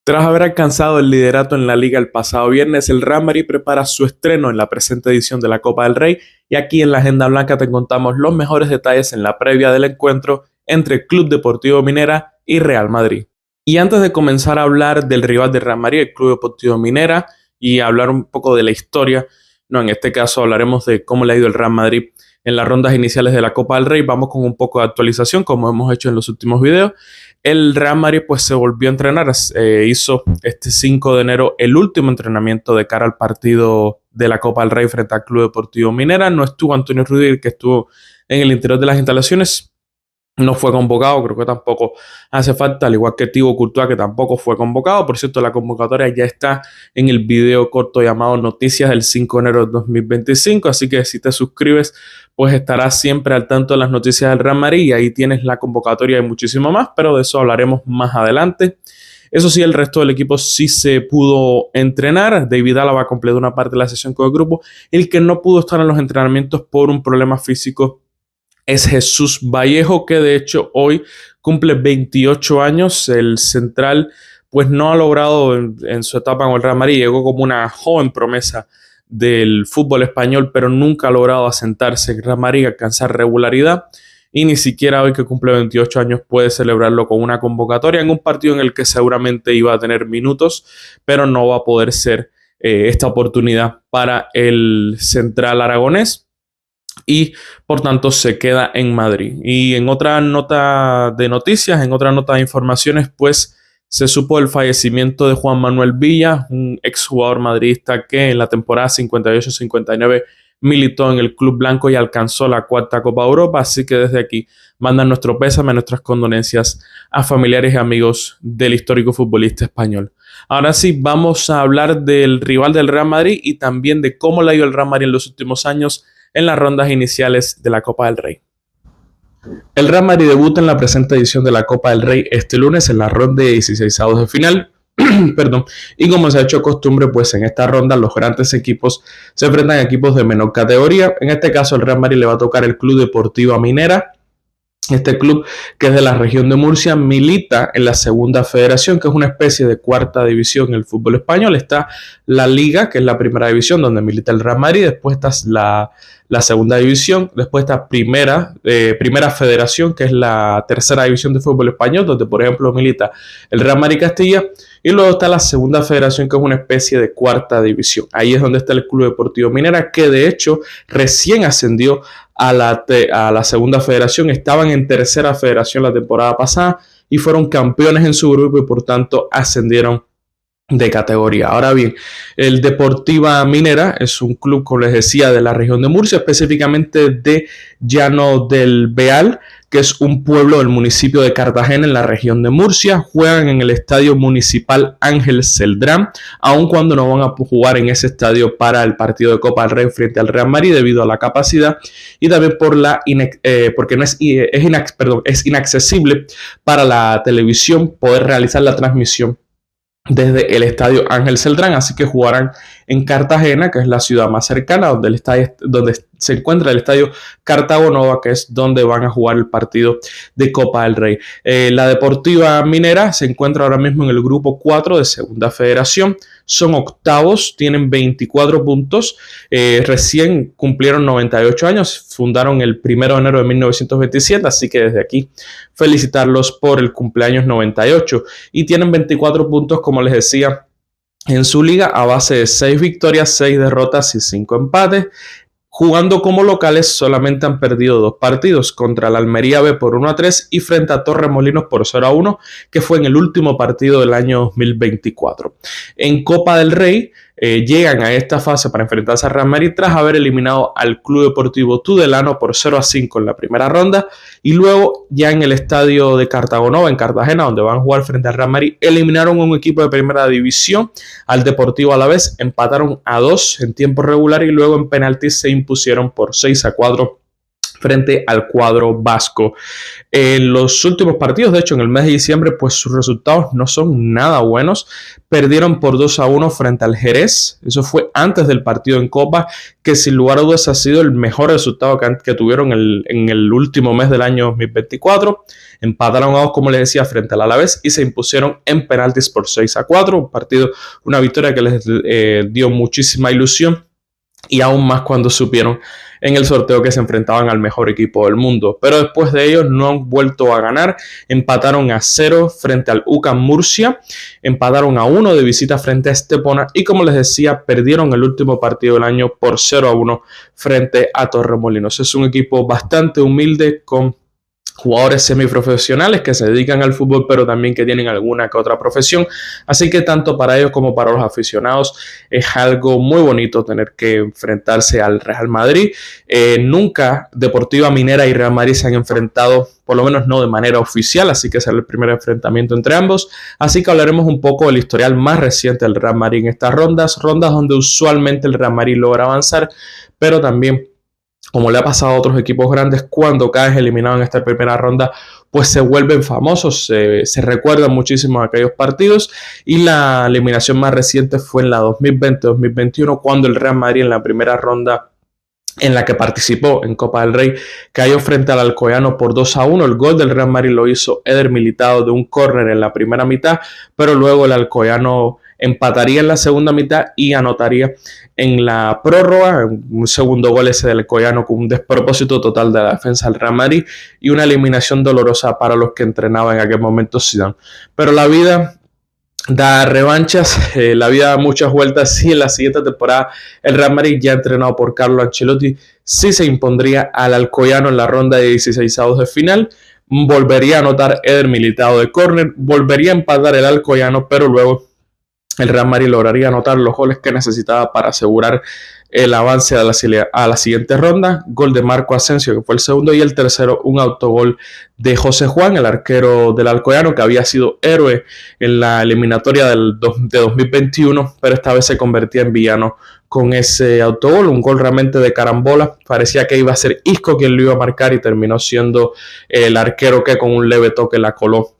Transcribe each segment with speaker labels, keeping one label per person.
Speaker 1: Tras haber alcanzado el liderato en la liga el pasado viernes, el Real Madrid prepara su estreno en la presente edición de la Copa del Rey y aquí en la Agenda Blanca te contamos los mejores detalles en la previa del encuentro entre Club Deportivo Minera y Real Madrid. Y antes de comenzar a hablar del rival de Real Madrid, el Club Deportivo Minera, y hablar un poco de la historia, en este caso hablaremos de cómo le ha ido el Real Madrid en las rondas iniciales de la Copa del Rey. Vamos con un poco de actualización, como hemos hecho en los últimos videos. El Real Madrid pues se volvió a entrenar, hizo este 5 de enero el último entrenamiento de cara al partido de la Copa del Rey frente al Club Deportivo Minera. No estuvo Antonio Rudiger, que estuvo en el interior de las instalaciones. No fue convocado, creo que tampoco hace falta, al igual que Thibaut Courtois, que tampoco fue convocado. Por cierto, la convocatoria ya está en el video corto llamado Noticias del 5 de enero de 2025, así que si te suscribes, pues estarás siempre al tanto de las noticias del Real Madrid y ahí tienes la convocatoria y muchísimo más, pero de eso hablaremos más adelante. Eso sí, el resto del equipo sí se pudo entrenar. David Alaba completó una parte de la sesión con el grupo. El que no pudo estar en los entrenamientos por un problema físico es Jesús Vallejo, que de hecho hoy cumple 28 años. El central pues no ha logrado en su etapa con el Real Madrid. Llegó como una joven promesa del fútbol español, pero nunca ha logrado asentarse en Real Madrid, alcanzar regularidad. Y ni siquiera hoy que cumple 28 años puede celebrarlo con una convocatoria en un partido en el que seguramente iba a tener minutos, pero no va a poder ser esta oportunidad para el central aragonés. Y por tanto se queda en Madrid. Y en otra nota de noticias, en otra nota de informaciones, pues se supo el fallecimiento de Juan Manuel Villa, un exjugador madridista que en la temporada 58-59 militó en el Club Blanco y alcanzó la 4ª Copa de Europa. Así que desde aquí mandan nuestro pésame, nuestras condolencias a familiares y amigos del histórico futbolista español. Ahora sí, vamos a hablar del rival del Real Madrid y también de cómo le ha ido el Real Madrid en los últimos años en las rondas iniciales de la Copa del Rey. El Real Madrid debuta en la presente edición de la Copa del Rey este lunes en la ronda de 16avos de final. Perdón. Y como se ha hecho costumbre, pues en esta ronda los grandes equipos se enfrentan a equipos de menor categoría. En este caso, el Real Madrid le va a tocar el Club Deportivo Minera. Este club, que es de la región de Murcia, milita en la segunda federación, que es una especie de 4ª división en el fútbol español. Está la Liga, que es la primera división donde milita el Real Madrid. Después está la segunda división. Después está primera federación, que es la 3ª división de fútbol español, donde por ejemplo milita el Real Madrid Castilla. Y luego está la segunda federación, que es una especie de 4ª división. Ahí es donde está el Club Deportivo Minera, que de hecho recién ascendió a la segunda federación. Estaban en 3ª federación la temporada pasada y fueron campeones en su grupo y por tanto ascendieron de categoría. Ahora bien, el Deportiva Minera es un club, como les decía, de la región de Murcia, específicamente de Llano del Beal, que es un pueblo del municipio de Cartagena en la región de Murcia. Juegan en el Estadio Municipal Ángel Celdrán, aun cuando no van a jugar en ese estadio para el partido de Copa del Rey frente al Real Madrid debido a la capacidad y también porque es inaccesible para la televisión poder realizar la transmisión desde el Estadio Ángel Celdrán, así que jugarán en Cartagena, que es la ciudad más cercana, donde se encuentra el Estadio Cartago Nova, que es donde van a jugar el partido de Copa del Rey. La Deportiva Minera se encuentra ahora mismo en el grupo 4 de Segunda Federación, son octavos, tienen 24 puntos, recién cumplieron 98 años, fundaron el 1 de enero de 1927, así que desde aquí felicitarlos por el cumpleaños 98 y tienen 24 puntos, como les decía, en su liga a base de 6 victorias, 6 derrotas y 5 empates. Jugando como locales solamente han perdido 2 partidos, contra la Almería B por 1-3 y frente a Torremolinos por 0-1, que fue en el último partido del año 2024. En Copa del Rey llegan a esta fase para enfrentarse a Real Madrid tras haber eliminado al Club Deportivo Tudelano por 0-5 en la primera ronda y luego ya en el estadio de Cartago Nova en Cartagena, donde van a jugar frente al Real Madrid, eliminaron a un equipo de primera división, al Deportivo Alavés, empataron a 2 en tiempo regular y luego en penaltis se impusieron por 6-4 frente al cuadro vasco. En los últimos partidos, de hecho en el mes de diciembre, pues sus resultados no son nada buenos. Perdieron por 2-1 frente al Jerez. Eso fue antes del partido en Copa, que sin lugar a dudas ha sido el mejor resultado que tuvieron en el último mes del año 2024. Empataron a 2, como les decía, frente al Alavés y se impusieron en penaltis por 6-4. Una victoria que les dio muchísima ilusión, y aún más cuando supieron en el sorteo que se enfrentaban al mejor equipo del mundo. Pero después de ellos no han vuelto a ganar. Empataron a 0 frente al UCAM Murcia, empataron a 1 de visita frente a Estepona y, como les decía, perdieron el último partido del año por 0-1 frente a Torremolinos. Es un equipo bastante humilde, con jugadores semiprofesionales que se dedican al fútbol, pero también que tienen alguna que otra profesión. Así que tanto para ellos como para los aficionados es algo muy bonito tener que enfrentarse al Real Madrid. Nunca Deportiva Minera y Real Madrid se han enfrentado, por lo menos no de manera oficial, así que será el primer enfrentamiento entre ambos. Así que hablaremos un poco del historial más reciente del Real Madrid en estas rondas donde usualmente el Real Madrid logra avanzar, pero también, como le ha pasado a otros equipos grandes, cuando caes eliminado en esta primera ronda, pues se vuelven famosos, se recuerdan muchísimo aquellos partidos, y la eliminación más reciente fue en la 2020-2021, cuando el Real Madrid en la primera ronda en la que participó en Copa del Rey cayó frente al Alcoyano por 2-1. El gol del Real Madrid lo hizo Eder Militao de un córner en la primera mitad, pero luego el Alcoyano empataría en la segunda mitad y anotaría en la prórroga un segundo gol ese del Alcoyano, con un despropósito total de la defensa del Real Madrid y una eliminación dolorosa para los que entrenaban en aquel momento Zidane. Pero la vida da revanchas, la vida da muchas vueltas, y en la siguiente temporada el Real Madrid, ya entrenado por Carlo Ancelotti, sí se impondría al Alcoyano en la ronda de 16avos de final. Volvería a anotar Eder Militao de córner, volvería a empatar el Alcoyano, pero luego el Real Madrid lograría anotar los goles que necesitaba para asegurar el avance a la siguiente ronda. Gol de Marco Asensio, que fue el segundo, y el tercero un autogol de José Juan, el arquero del Alcoyano, que había sido héroe en la eliminatoria de 2021, pero esta vez se convertía en villano con ese autogol, un gol realmente de carambola. Parecía que iba a ser Isco quien lo iba a marcar y terminó siendo el arquero que con un leve toque la coló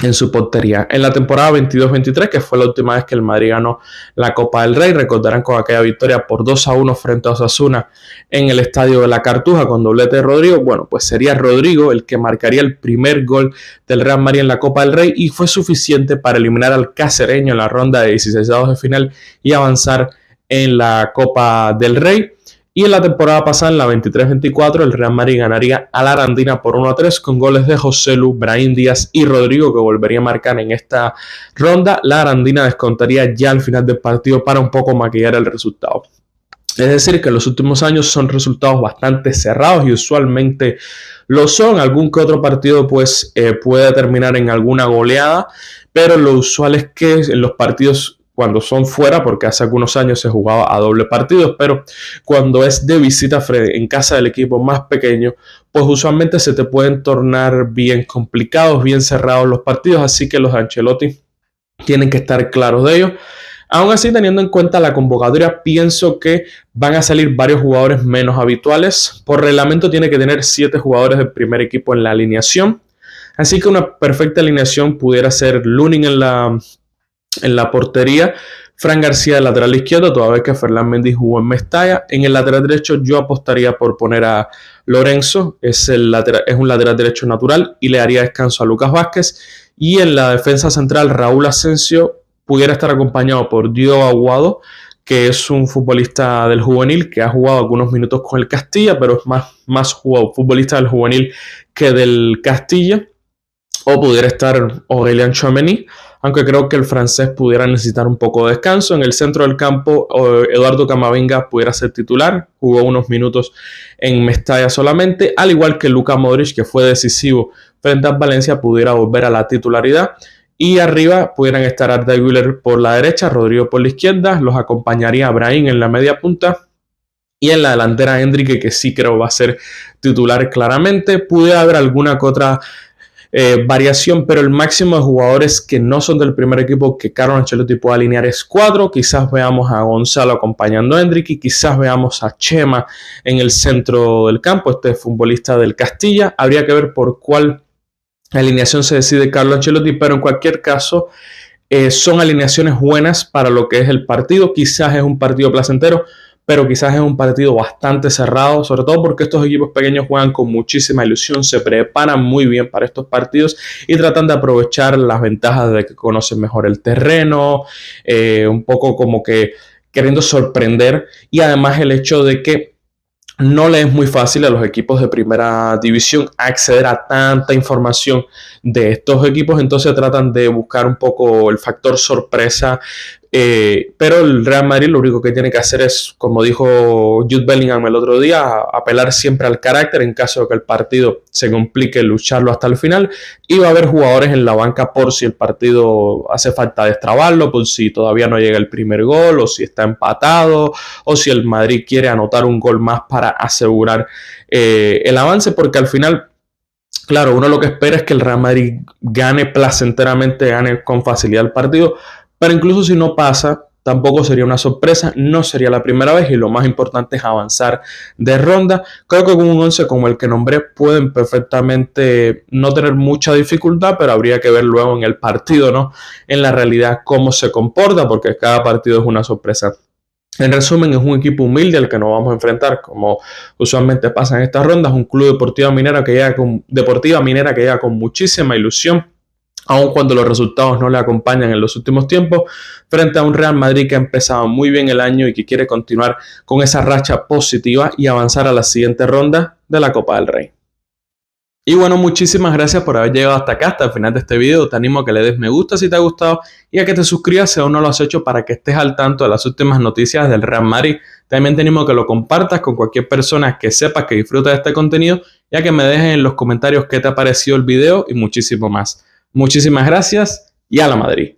Speaker 1: en su portería. En la temporada 22-23, que fue la última vez que el Madrid ganó la Copa del Rey, recordarán con aquella victoria por 2-1 frente a Osasuna en el Estadio de la Cartuja con doblete de Rodrigo. Bueno, pues sería Rodrigo el que marcaría el primer gol del Real Madrid en la Copa del Rey, y fue suficiente para eliminar al cacereño en la ronda de 16avos de final y avanzar en la Copa del Rey. Y en la temporada pasada, en la 23-24, el Real Madrid ganaría a la Arandina por 1-3 con goles de Joselu, Brahim Díaz y Rodrigo, que volvería a marcar en esta ronda. La Arandina descontaría ya al final del partido para un poco maquillar el resultado. Es decir, que en los últimos años son resultados bastante cerrados, y usualmente lo son. Algún que otro partido pues puede terminar en alguna goleada, pero lo usual es que en los partidos, cuando son fuera, porque hace algunos años se jugaba a doble partidos, pero cuando es de visita en casa del equipo más pequeño, pues usualmente se te pueden tornar bien complicados, bien cerrados los partidos, así que los Ancelotti tienen que estar claros de ello. Aún así, teniendo en cuenta la convocatoria, pienso que van a salir varios jugadores menos habituales. Por reglamento tiene que tener 7 jugadores del primer equipo en la alineación, así que una perfecta alineación pudiera ser Lunin en la portería, Fran García de lateral izquierdo, toda vez que Ferland Mendy jugó en Mestalla. En el lateral derecho yo apostaría por poner a Lorenzo, es un lateral derecho natural, y le haría descanso a Lucas Vázquez. Y en la defensa central, Raúl Asensio pudiera estar acompañado por Diego Aguado, que es un futbolista del juvenil que ha jugado algunos minutos con el Castilla, pero es más futbolista del juvenil que del Castilla. O pudiera estar Aurélien Tchouaméni, aunque creo que el francés pudiera necesitar un poco de descanso. En el centro del campo, Eduardo Camavinga pudiera ser titular, jugó unos minutos en Mestalla solamente, al igual que Luka Modric, que fue decisivo frente a Valencia, pudiera volver a la titularidad. Y arriba pudieran estar Arda Güler por la derecha, Rodrigo por la izquierda, los acompañaría Brahim en la media punta, y en la delantera Hendrick, que sí creo va a ser titular claramente. Pudiera haber alguna que otra variación, pero el máximo de jugadores que no son del primer equipo que Carlo Ancelotti puede alinear es 4. Quizás veamos a Gonzalo acompañando a Endrick y quizás veamos a Chema en el centro del campo, este futbolista del Castilla. Habría que ver por cuál alineación se decide Carlo Ancelotti, pero en cualquier caso son alineaciones buenas para lo que es el partido. Quizás es un partido placentero, pero quizás es un partido bastante cerrado, sobre todo porque estos equipos pequeños juegan con muchísima ilusión, se preparan muy bien para estos partidos y tratan de aprovechar las ventajas de que conocen mejor el terreno, un poco como que queriendo sorprender, y además el hecho de que no le es muy fácil a los equipos de primera división acceder a tanta información de estos equipos, entonces tratan de buscar un poco el factor sorpresa, pero el Real Madrid lo único que tiene que hacer es, como dijo Jude Bellingham el otro día, apelar siempre al carácter en caso de que el partido se complique, lucharlo hasta el final, y va a haber jugadores en la banca por si el partido hace falta destrabarlo, por si todavía no llega el primer gol, o si está empatado, o si el Madrid quiere anotar un gol más para asegurar el avance, porque al final, claro, uno lo que espera es que el Real Madrid gane placenteramente, gane con facilidad el partido, pero incluso si no pasa, tampoco sería una sorpresa, no sería la primera vez y lo más importante es avanzar de ronda. Creo que con un 11 como el que nombré pueden perfectamente no tener mucha dificultad, pero habría que ver luego en el partido, ¿no? En la realidad cómo se comporta, porque cada partido es una sorpresa. En resumen, es un equipo humilde al que nos vamos a enfrentar, como usualmente pasa en estas rondas, un club Deportiva Minera que llega con muchísima ilusión, aun cuando los resultados no le acompañan en los últimos tiempos, frente a un Real Madrid que ha empezado muy bien el año y que quiere continuar con esa racha positiva y avanzar a la siguiente ronda de la Copa del Rey. Y bueno, muchísimas gracias por haber llegado hasta acá, hasta el final de este video. Te animo a que le des me gusta si te ha gustado y a que te suscribas si aún no lo has hecho para que estés al tanto de las últimas noticias del Real Madrid. También te animo a que lo compartas con cualquier persona que sepas que disfruta de este contenido y a que me dejes en los comentarios qué te ha parecido el video y muchísimo más. Muchísimas gracias y a la Madrid.